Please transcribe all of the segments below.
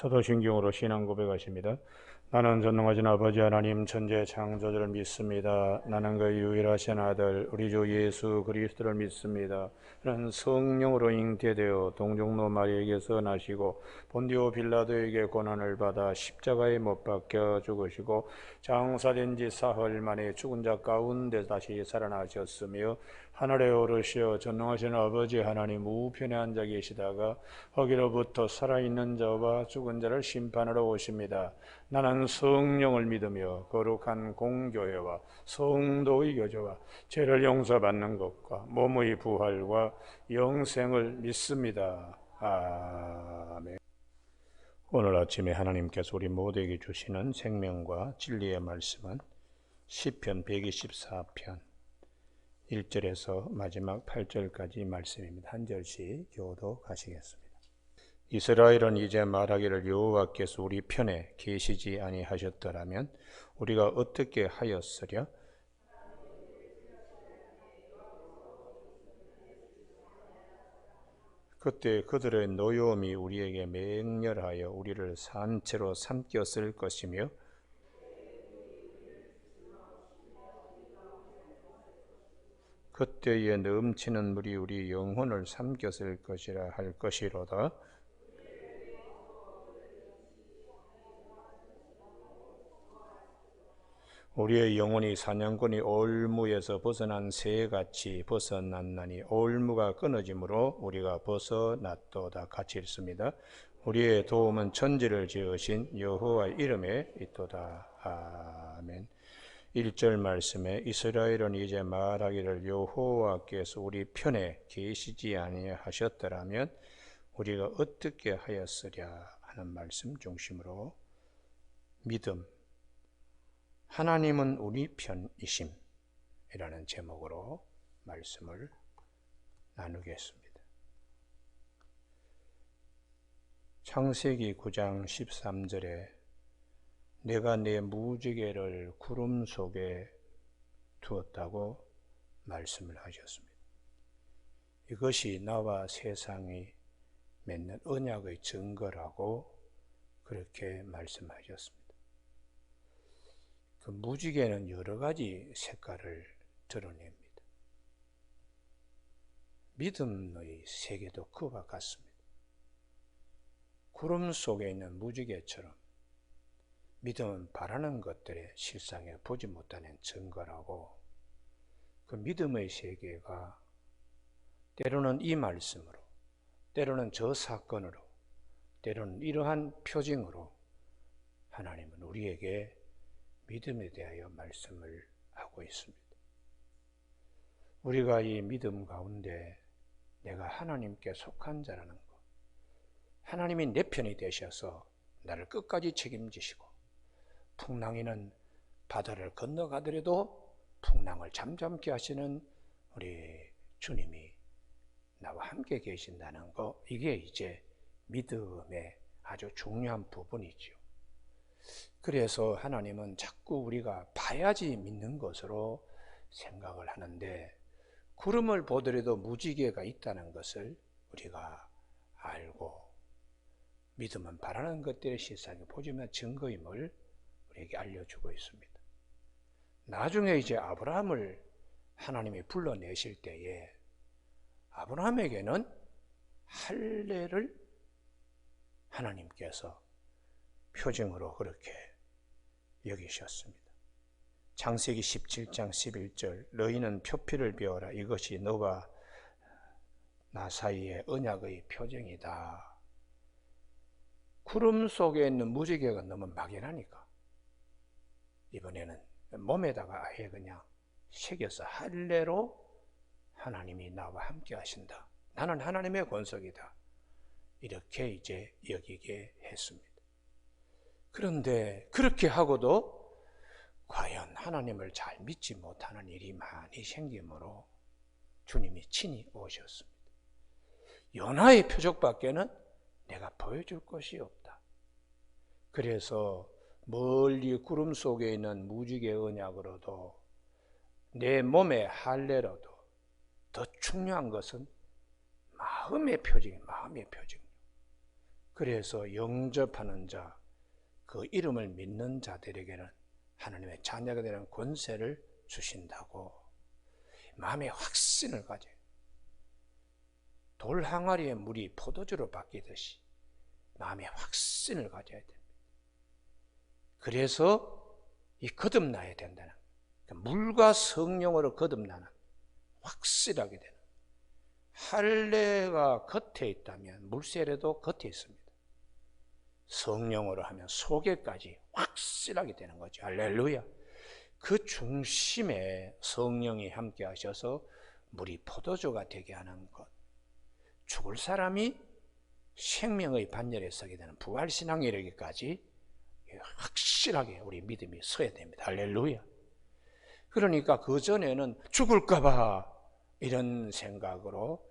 사도신경으로 신앙 고백하십니다. 나는 전능하신 아버지 하나님 천재 창조주를 믿습니다. 나는 그의 유일하신 아들 우리 주 예수 그리스도를 믿습니다. 나는 성령으로 잉태되어 동정노 마리에게서 나시고 본디오 빌라도에게 고난을 받아 십자가에 못 박혀 죽으시고 장사된 지 사흘 만에 죽은 자 가운데 다시 살아나셨으며 하늘에 오르시어 전능하신 아버지 하나님 우편에 앉아 계시다가 거기로부터 살아있는 자와 죽은 자를 심판하러 오십니다. 나는 성령을 믿으며 거룩한 공교회와 성도의 교제와 죄를 용서받는 것과 몸의 부활과 영생을 믿습니다. 아멘. 오늘 아침에 하나님께서 우리 모두에게 주시는 생명과 진리의 말씀은 시편 124편 1절에서 마지막 8절까지 말씀입니다. 한 절씩 교독하시겠습니다. 이스라엘은 이제 말하기를 여호와께서 우리 편에 계시지 아니하셨더라면 우리가 어떻게 하였으랴? 그때 그들의 노여움이 우리에게 맹렬하여 우리를 산채로 삼켰을 것이며 그때에 넘치는 물이 우리 영혼을 삼켰을 것이라 할 것이로다. 우리의 영혼이 사냥꾼이 올무에서 벗어난 새같이 벗어났나니 올무가 끊어짐으로 우리가 벗어났도다. 같이 읽습니다. 우리의 도움은 천지를 지으신 여호와의 이름에 있도다. 아멘. 1절 말씀에 이스라엘은 이제 말하기를 여호와께서 우리 편에 계시지 아니하셨더라면 우리가 어떻게 하였으랴 하는 말씀 중심으로 믿음, 하나님은 우리 편이심이라는 제목으로 말씀을 나누겠습니다. 창세기 9장 13절에 내가 내 무지개를 구름 속에 두었다고 말씀을 하셨습니다. 이것이 나와 세상이 맺는 언약의 증거라고 그렇게 말씀하셨습니다. 그 무지개는 여러 가지 색깔을 드러냅니다. 믿음의 세계도 그와 같습니다. 구름 속에 있는 무지개처럼 믿음은 바라는 것들의 실상에 보지 못하는 증거라고 그 믿음의 세계가 때로는 이 말씀으로, 때로는 저 사건으로, 때로는 이러한 표징으로 하나님은 우리에게 믿음에 대하여 말씀을 하고 있습니다. 우리가 이 믿음 가운데 내가 하나님께 속한 자라는 것, 하나님이 내 편이 되셔서 나를 끝까지 책임지시고 풍랑이는 바다를 건너가더라도 풍랑을 잠잠케 하시는 우리 주님이 나와 함께 계신다는 것, 이게 이제 믿음의 아주 중요한 부분이죠. 그래서 하나님은 자꾸 우리가 봐야지 믿는 것으로 생각을 하는데 구름을 보더라도 무지개가 있다는 것을 우리가 알고 믿음은 바라는 것들의 실상이 보지만 증거임을 우리에게 알려주고 있습니다. 나중에 이제 아브라함을 하나님이 불러내실 때에 아브라함에게는 할례를 하나님께서 표징으로 그렇게 여기셨습니다. 창세기 17장 11절 너희는 표피를 베어라 이것이 너와 나 사이의 언약의 표징이다. 구름 속에 있는 무지개가 너무 막연하니까 이번에는 몸에다가 아예 그냥 새겨서 할례로 하나님이 나와 함께 하신다. 나는 하나님의 권속이다. 이렇게 이제 여기게 했습니다. 그런데 그렇게 하고도 과연 하나님을 잘 믿지 못하는 일이 많이 생기므로 주님이 친히 오셨습니다. 요나의 표적밖에는 내가 보여줄 것이 없다. 그래서 멀리 구름 속에 있는 무지개 언약으로도 내 몸의 할례로도 더 중요한 것은 마음의 표징. 그래서 영접하는 자, 그 이름을 믿는 자들에게는 하나님의 자녀가 되는 권세를 주신다고. 마음의 확신을 가져요. 돌 항아리에 물이 포도주로 바뀌듯이 마음의 확신을 가져야 됩니다. 그래서 이 거듭나야 된다는, 물과 성령으로 거듭나는, 확실하게 되는. 할례가 겉에 있다면 물세례도 겉에 있습니다. 성령으로 하면 속에까지 확실하게 되는 거죠. 할렐루야. 그 중심에 성령이 함께 하셔서 물이 포도주가 되게 하는 것. 죽을 사람이 생명의 반열에 서게 되는 부활신앙에 이르기까지 확실하게 우리 믿음이 서야 됩니다. 할렐루야. 그러니까 그 전에는 죽을까봐 이런 생각으로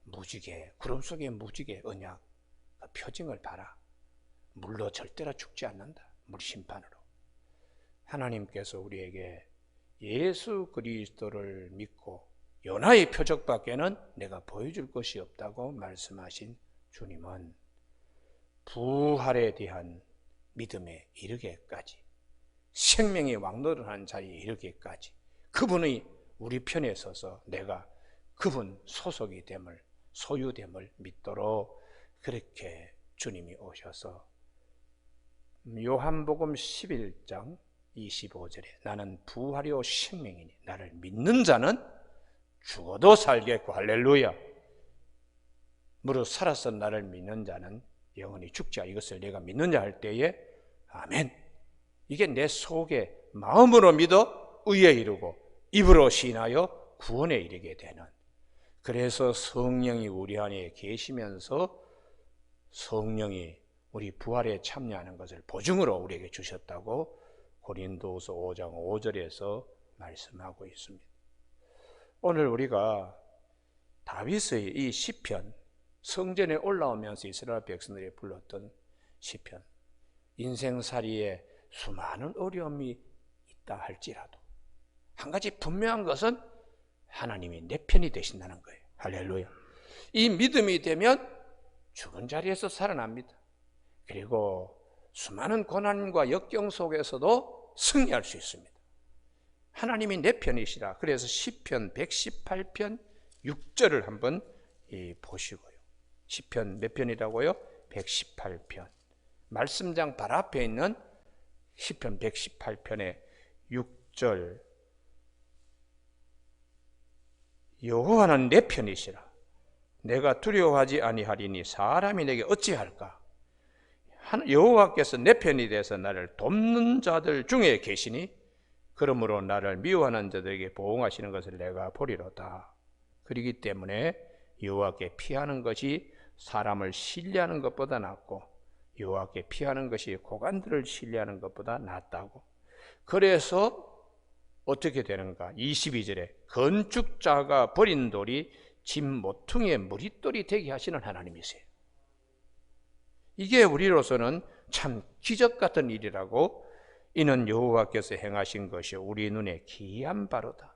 무지개, 구름 속의 무지개 언약, 그 표징을 봐라. 물로 절대로 죽지 않는다. 물심판으로. 하나님께서 우리에게 예수 그리스도를 믿고 요나의 표적밖에는 내가 보여줄 것이 없다고 말씀하신 주님은 부활에 대한 믿음에 이르기까지, 생명의 왕노릇하는 자리에 이르기까지 그분의 우리 편에 서서 내가 그분 소속이 됨을, 소유됨을 믿도록 그렇게 주님이 오셔서 요한복음 11장 25절에 나는 부활이요 생명이니 나를 믿는 자는 죽어도 살겠고, 할렐루야. 무릇 살아서 나를 믿는 자는 영원히 죽지 않아. 이것을 내가 믿느냐 할 때에 아멘. 이게 내 속에 마음으로 믿어 의에 이르고 입으로 시인하여 구원에 이르게 되는. 그래서 성령이 우리 안에 계시면서 성령이 우리 부활에 참여하는 것을 보증으로 우리에게 주셨다고 고린도후서 5장 5절에서 말씀하고 있습니다. 오늘 우리가 다윗의 이 시편, 성전에 올라오면서 이스라엘 백성들이 불렀던 시편, 인생살이에 수많은 어려움이 있다 할지라도 한 가지 분명한 것은 하나님이 내 편이 되신다는 거예요. 할렐루야. 이 믿음이 되면 죽은 자리에서 살아납니다. 그리고 수많은 고난과 역경 속에서도 승리할 수 있습니다. 하나님이 내 편이시라. 그래서 시편 118편 6절을 한번 보시고요. 시편 몇 편이라고요? 118편. 말씀장 발 앞에 있는 시편 118편의 6절. 여호와는 내 편이시라. 내가 두려워하지 아니하리니 사람이 내게 어찌할까? 여호와께서 내 편이 되어서 나를 돕는 자들 중에 계시니 그러므로 나를 미워하는 자들에게 보응하시는 것을 내가 보리로다. 그렇기 때문에 여호와께 피하는 것이 사람을 신뢰하는 것보다 낫고 여호와께 피하는 것이 고관들을 신뢰하는 것보다 낫다고. 그래서 어떻게 되는가? 22절에 건축자가 버린 돌이 집 모퉁이의 머릿돌이 되게 하시는 하나님이세요. 이게 우리로서는 참 기적 같은 일이라고. 이는 여호와께서 행하신 것이 우리 눈에 기이한 바로다.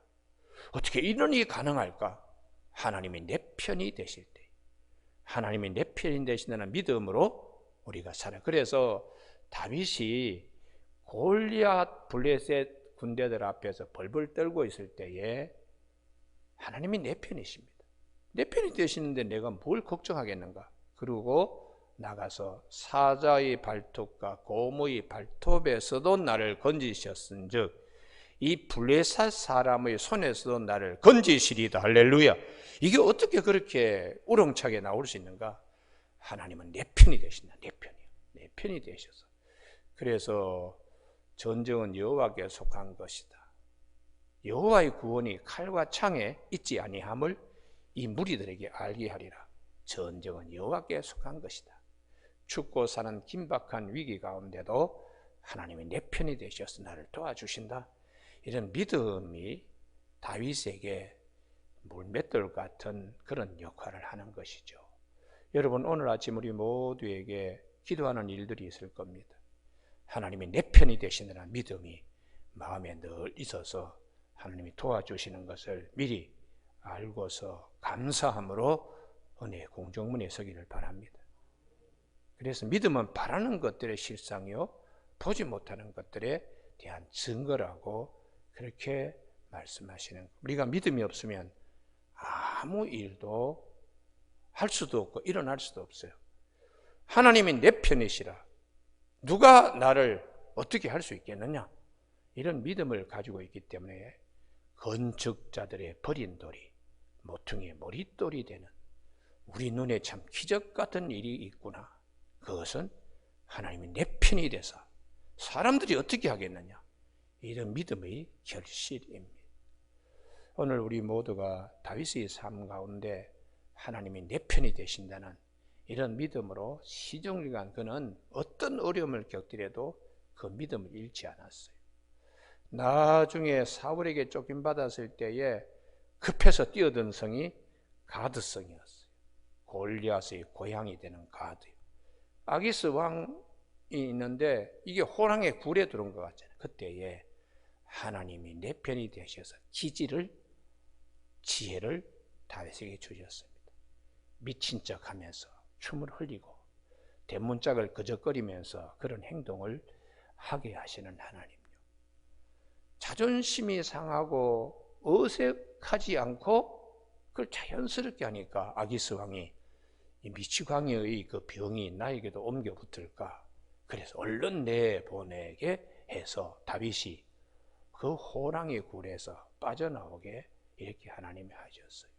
어떻게 이런 일이 가능할까? 하나님이 내 편이 되실 때, 하나님이 내 편이 되신다는 믿음으로 우리가 살아요. 그래서 다윗이 골리앗 블레셋 군대들 앞에서 벌벌 떨고 있을 때에 하나님이 내 편이십니다. 내 편이 되시는데 내가 뭘 걱정하겠는가? 그리고 나가서 사자의 발톱과 곰의 발톱에서도 나를 건지셨은즉 이 블레셋 사람의 손에서도 나를 건지시리다. 할렐루야. 이게 어떻게 그렇게 우렁차게 나올 수 있는가? 하나님은 내 편이 되신다. 내 편이요. 내 편이 되셔서. 그래서 전쟁은 여호와께 속한 것이다. 여호와의 구원이 칼과 창에 있지 아니함을 이 무리들에게 알게 하리라. 전쟁은 여호와께 속한 것이다. 죽고 사는 긴박한 위기 가운데도 하나님이 내 편이 되셔서 나를 도와주신다. 이런 믿음이 다윗에게 물맷돌 같은 그런 역할을 하는 것이죠. 여러분, 오늘 아침 우리 모두에게 기도하는 일들이 있을 겁니다. 하나님이 내 편이 되시느라 믿음이 마음에 늘 있어서 하나님이 도와주시는 것을 미리 알고서 감사함으로 은혜의 공중문에 서기를 바랍니다. 그래서 믿음은 바라는 것들의 실상이요 보지 못하는 것들에 대한 증거라고 그렇게 말씀하시는 거예요. 우리가 믿음이 없으면 아무 일도 할 수도 없고 일어날 수도 없어요. 하나님이 내 편이시라 누가 나를 어떻게 할 수 있겠느냐, 이런 믿음을 가지고 있기 때문에 건축자들의 버린 돌이 모퉁이의 머릿돌이 되는, 우리 눈에 참 기적 같은 일이 있구나. 그것은 하나님이 내 편이 돼서 사람들이 어떻게 하겠느냐, 이런 믿음의 결실입니다. 오늘 우리 모두가 다윗의 삶 가운데 하나님이 내 편이 되신다는 이런 믿음으로 시종일관 그는 어떤 어려움을 겪더라도 그 믿음을 잃지 않았어요. 나중에 사울에게 쫓김받았을 때에 급해서 뛰어든 성이 가드성이었어요. 골리앗의 고향이 되는 가드요. 아기스 왕이 있는데 이게 호랑의 굴에 들어온 것 같잖아요. 그때에 하나님이 내 편이 되셔서 지혜를 다윗에게 주셨습니다. 미친 척하면서 춤을 흘리고 대문짝을 거적거리면서 그런 행동을 하게 하시는 하나님요. 자존심이 상하고 어색하지 않고 그걸 자연스럽게 하니까 아기스 왕이 이 미치광이의 그 병이 나에게도 옮겨 붙을까, 그래서 얼른 내보내게 해서 다윗이 그 호랑이 굴에서 빠져나오게 이렇게 하나님이 하셨어요.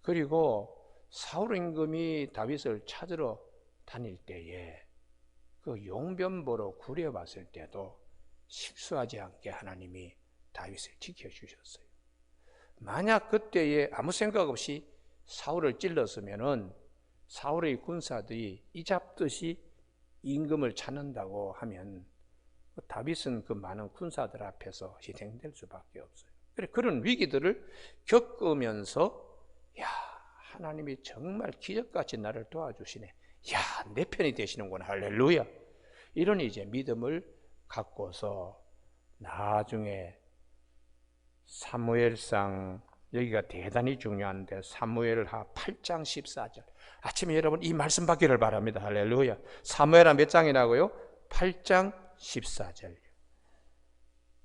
그리고 사울 임금이 다윗을 찾으러 다닐 때에 그 용변 보러 굴에 왔을 때도 실수하지 않게 하나님이 다윗을 지켜주셨어요. 만약 그때에 아무 생각 없이 사울을 찔렀으면은 사울의 군사들이 이잡듯이 임금을 찾는다고 하면 다윗은 그 많은 군사들 앞에서 희생될 수밖에 없어요. 그런 위기들을 겪으면서 야, 하나님이 정말 기적같이 나를 도와주시네. 야, 내 편이 되시는구나. 할렐루야. 이런 이제 믿음을 갖고서 나중에 사무엘상, 여기가 대단히 중요한데 사무엘하 8장 14절. 아침에 여러분 이 말씀 받기를 바랍니다. 할렐루야. 사무엘하 몇 장이라고요? 8장 14절.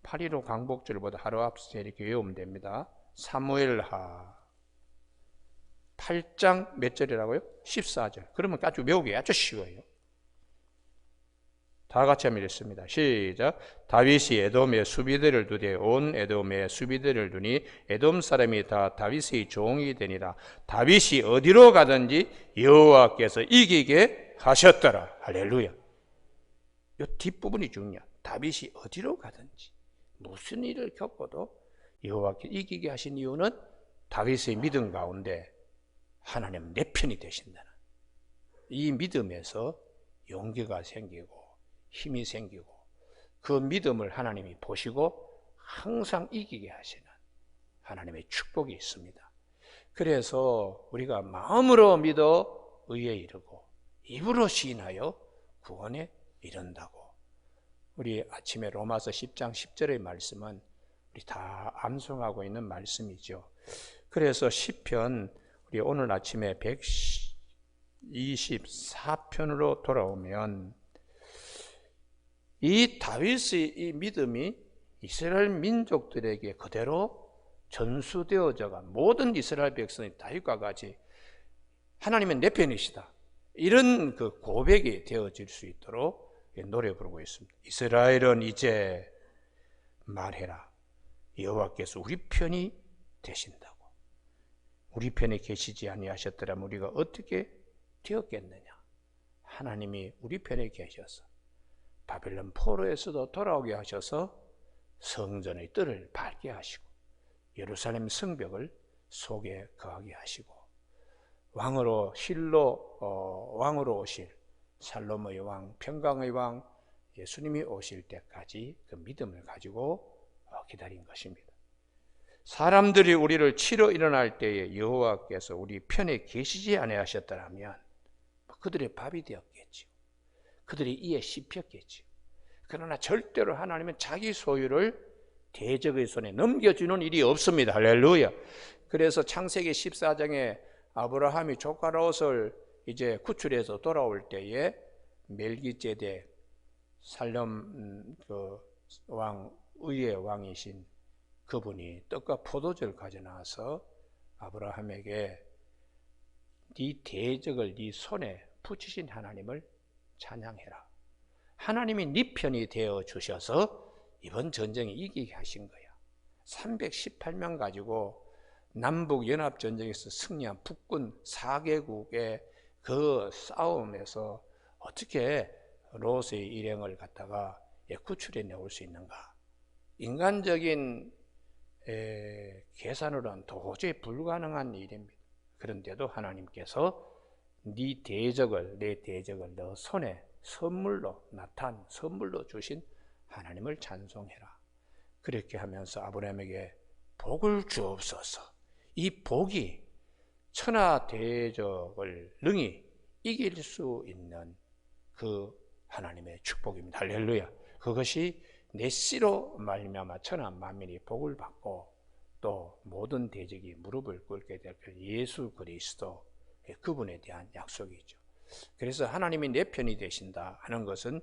8.15 강복절보다 하루 앞서 이렇게 외우면 됩니다. 사무엘하 8장 몇 절이라고요? 14절. 그러면 아주 외우기 아주 쉬워요. 다 같이 한번 읽습니다. 시작. 다윗이 에돔의 수비대를 두되 온 에돔의 수비대를 두니 에돔 사람이 다 다윗의 종이 되니라. 다윗이 어디로 가든지 여호와께서 이기게 하셨더라. 할렐루야. 이 뒷부분이 중요해요. 다윗이 어디로 가든지 무슨 일을 겪어도 여호와께서 이기게 하신 이유는 다윗의 믿음 가운데 하나님 내 편이 되신다는 이 믿음에서 용기가 생기고 힘이 생기고 그 믿음을 하나님이 보시고 항상 이기게 하시는 하나님의 축복이 있습니다. 그래서 우리가 마음으로 믿어 의에 이르고 입으로 시인하여 구원에 이른다고. 우리 아침에 로마서 10장 10절의 말씀은 우리 다 암송하고 있는 말씀이죠. 그래서 시편 우리 오늘 아침에 124편으로 돌아오면 이 다윗의 이 믿음이 이스라엘 민족들에게 그대로 전수되어져가 모든 이스라엘 백성이 다윗과 같이 하나님은 내 편이시다, 이런 그 고백이 되어질 수 있도록 노래 부르고 있습니다. 이스라엘은 이제 말해라. 여호와께서 우리 편이 되신다고. 우리 편에 계시지 아니하셨더라면 우리가 어떻게 되었겠느냐. 하나님이 우리 편에 계셔서 바벨론 포로에서도 돌아오게 하셔서 성전의 뜰을 밝게 하시고 예루살렘 성벽을 속에 거하게 하시고 왕으로 왕으로 오실 살롬의 왕, 평강의 왕 예수님이 오실 때까지 그 믿음을 가지고 기다린 것입니다. 사람들이 우리를 치러 일어날 때에 여호와께서 우리 편에 계시지 아니하셨더라면 그들의 밥이 되었겠지요. 그들이 이에 씹혔겠지요. 그러나 절대로 하나님은 자기 소유를 대적의 손에 넘겨주는 일이 없습니다. 할렐루야. 그래서 창세기 14장에 아브라함이 조카 롯을 이제 구출해서 돌아올 때에 멜기ጼ덱 살렘 왕 의의 왕이신 그분이 떡과 포도주를 가져나와서 아브라함에게 네 대적을 네 손에 붙이신 하나님을 찬양해라. 하나님이 네 편이 되어 주셔서 이번 전쟁에 이기게 하신 거야. 318명 가지고 남북연합전쟁에서 승리한 북군 4개국의 그 싸움에서 어떻게 롯의 일행을 갖다가 구출해 내올 수 있는가? 인간적인 계산으로는 도저히 불가능한 일입니다. 그런데도 하나님께서 네 대적을, 내 대적을 너 손에 선물로 선물로 주신 하나님을 찬송해라. 그렇게 하면서 아브라함에게 복을 주옵소서. 이 복이 천하 대적을 능히 이길 수 있는 그 하나님의 축복입니다. 할렐루야. 그것이 내 씨로 말미암아 천하 만민이 복을 받고 또 모든 대적이 무릎을 꿇게 될 예수 그리스도 그분에 대한 약속이죠. 그래서 하나님이 내 편이 되신다 하는 것은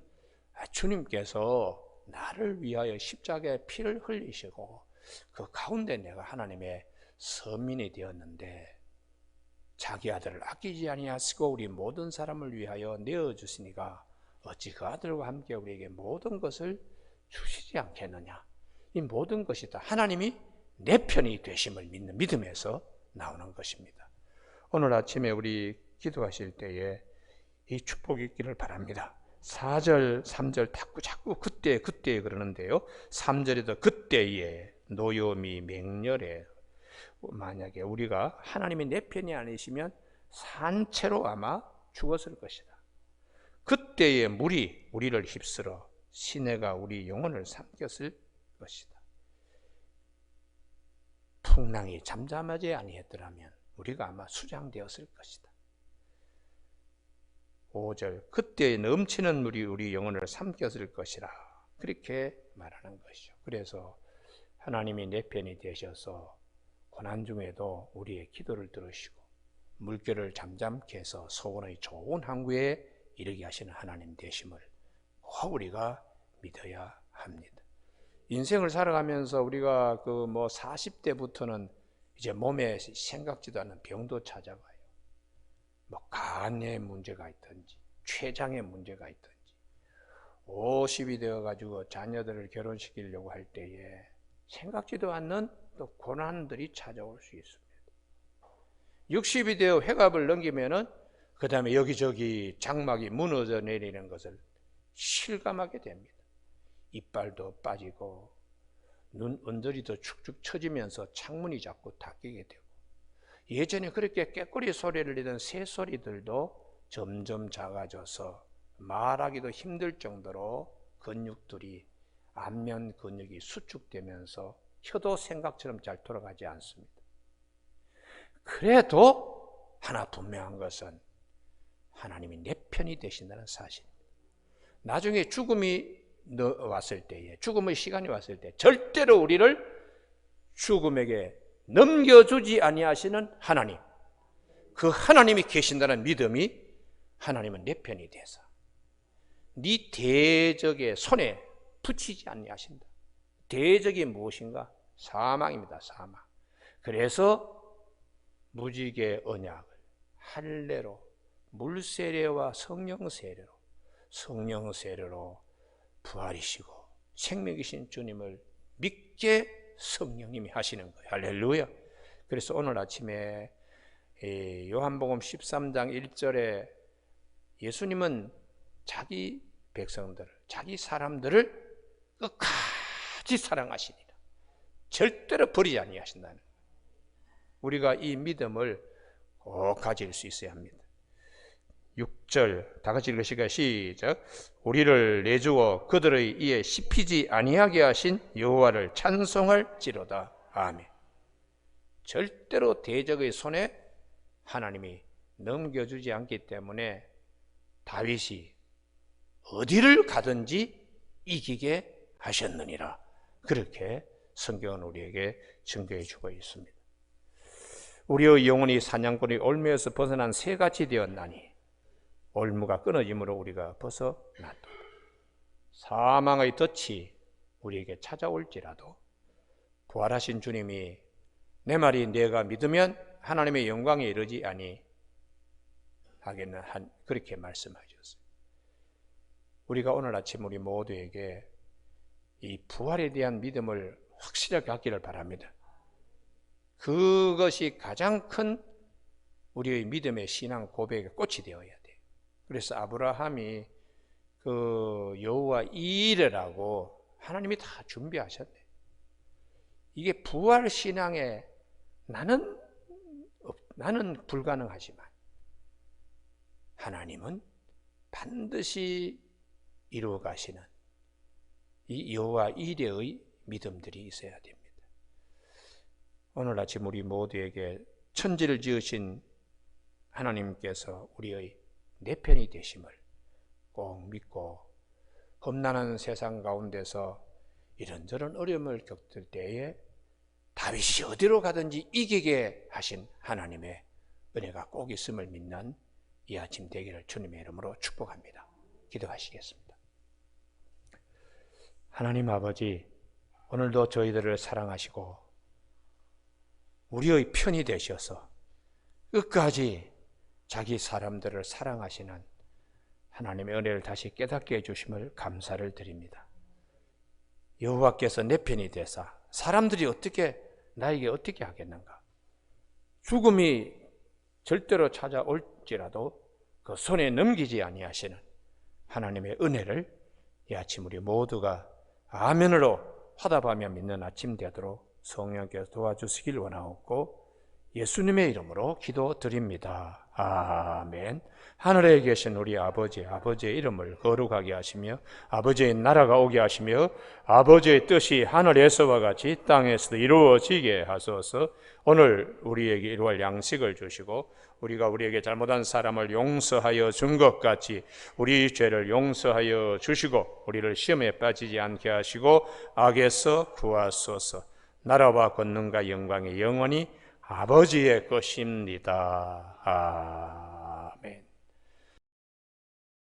주님께서 나를 위하여 십자가에 피를 흘리시고 그 가운데 내가 하나님의 서민이 되었는데 자기 아들을 아끼지 아니하시고 우리 모든 사람을 위하여 내어주시니까 어찌 그 아들과 함께 우리에게 모든 것을 주시지 않겠느냐. 이 모든 것이 다 하나님이 내 편이 되심을 믿는 믿음에서 나오는 것입니다. 오늘 아침에 우리 기도하실 때에 이 축복이 있기를 바랍니다. 4절, 3절 자꾸 그때 그러는데요. 3절에도 그때에 노염이 맹렬해. 만약에 우리가 하나님이 내 편이 아니시면 산채로 아마 죽었을 것이다. 그때에 물이 우리를 휩쓸어 시내가 우리 영혼을 삼켰을 것이다. 풍랑이 잠잠하지 아니했더라면 우리가 아마 수장되었을 것이다. 5절 그때에 넘치는 물이 우리 영혼을 삼켰을 것이라 그렇게 말하는 것이죠. 그래서 하나님이 내 편이 되셔서 고난 중에도 우리의 기도를 들으시고 물결을 잠잠케 해서 소원의 좋은 항구에 이르게 하시는 하나님 되심을 꼭 우리가 믿어야 합니다. 인생을 살아가면서 우리가 40대부터는 이제 몸에 생각지도 않는 병도 찾아와요. 간의 문제가 있든지 췌장의 문제가 있든지 50이 되어가지고 자녀들을 결혼시키려고 할 때에 생각지도 않는 또 고난들이 찾아올 수 있습니다. 60이 되어 회갑을 넘기면은 그 다음에 여기저기 장막이 무너져 내리는 것을 실감하게 됩니다. 이빨도 빠지고 눈 언저리도 축축 처지면서 창문이 자꾸 닫히게 되고 예전에 그렇게 깨꼬리 소리를 내던 새소리들도 점점 작아져서 말하기도 힘들 정도로 근육들이 안면 근육이 수축되면서 혀도 생각처럼 잘 돌아가지 않습니다. 그래도 하나 분명한 것은 하나님이 내 편이 되신다는 사실입니다. 나중에 죽음이 왔을 때에 죽음의 시간이 왔을 때 절대로 우리를 죽음에게 넘겨주지 아니하시는 하나님, 그 하나님이 계신다는 믿음이 하나님은 내 편이 돼서 네 대적의 손에 붙이지 아니하신다. 대적이 무엇인가? 사망입니다. 사망. 그래서 무지개 언약을 할례로 물세례와 성령 세례로 부활이시고 생명이신 주님을 믿게 성령님이 하시는 거예요. 할렐루야. 그래서 오늘 아침에 요한복음 13장 1절에 예수님은 자기 백성들을, 자기 사람들을 끝까지 사랑하시니라. 절대로 버리지 아니하신다는 거예요. 우리가 이 믿음을 꼭 가질 수 있어야 합니다. 6절 다 같이 읽으시겠습니다. 시작. 우리를 내주어 그들의 이에 씹히지 아니하게 하신 여호와를 찬송할지로다. 아멘. 절대로 대적의 손에 하나님이 넘겨주지 않기 때문에 다윗이 어디를 가든지 이기게 하셨느니라. 그렇게 성경은 우리에게 증거해 주고 있습니다. 우리의 영혼이 사냥꾼의 올무에서 벗어난 새같이 되었나니 올무가 끊어짐으로 우리가 벗어났다. 사망의 덫이 우리에게 찾아올지라도 부활하신 주님이 내 말이 내가 믿으면 하나님의 영광에 이르지 아니하겠는 한 그렇게 말씀하셨어요. 우리가 오늘 아침 우리 모두에게 이 부활에 대한 믿음을 확실하게 갖기를 바랍니다. 그것이 가장 큰 우리의 믿음의 신앙 고백의 꽃이 되어야 돼요. 그래서 아브라함이 그 여호와 이레라고 하나님이 다 준비하셨네. 이게 부활 신앙에 나는 불가능하지만 하나님은 반드시 이루어 가시는 이 여호와 이레의 믿음들이 있어야 됩니다. 오늘 아침 우리 모두에게 천지를 지으신 하나님께서 우리의 내 편이 되심을 꼭 믿고 험난한 세상 가운데서 이런저런 어려움을 겪을 때에 다윗이 어디로 가든지 이기게 하신 하나님의 은혜가 꼭 있음을 믿는 이 아침 되기를 주님의 이름으로 축복합니다. 기도하시겠습니다. 하나님 아버지, 오늘도 저희들을 사랑하시고 우리의 편이 되셔서 끝까지 자기 사람들을 사랑하시는 하나님의 은혜를 다시 깨닫게 해주심을 감사를 드립니다. 여호와께서 내 편이 되사 사람들이 나에게 어떻게 하겠는가? 죽음이 절대로 찾아올지라도 그 손에 넘기지 아니하시는 하나님의 은혜를 이 아침 우리 모두가 아멘으로 화답하며 믿는 아침 되도록 성령께서 도와주시길 원하옵고 예수님의 이름으로 기도드립니다. 아멘. 하늘에 계신 우리 아버지의 이름을 거룩하게 하시며 아버지의 나라가 오게 하시며 아버지의 뜻이 하늘에서와 같이 땅에서도 이루어지게 하소서. 오늘 우리에게 이루어갈 양식을 주시고 우리가 우리에게 잘못한 사람을 용서하여 준 것 같이 우리 죄를 용서하여 주시고 우리를 시험에 빠지지 않게 하시고 악에서 구하소서. 나라와 권능과 영광이 영원히 아버지의 것입니다.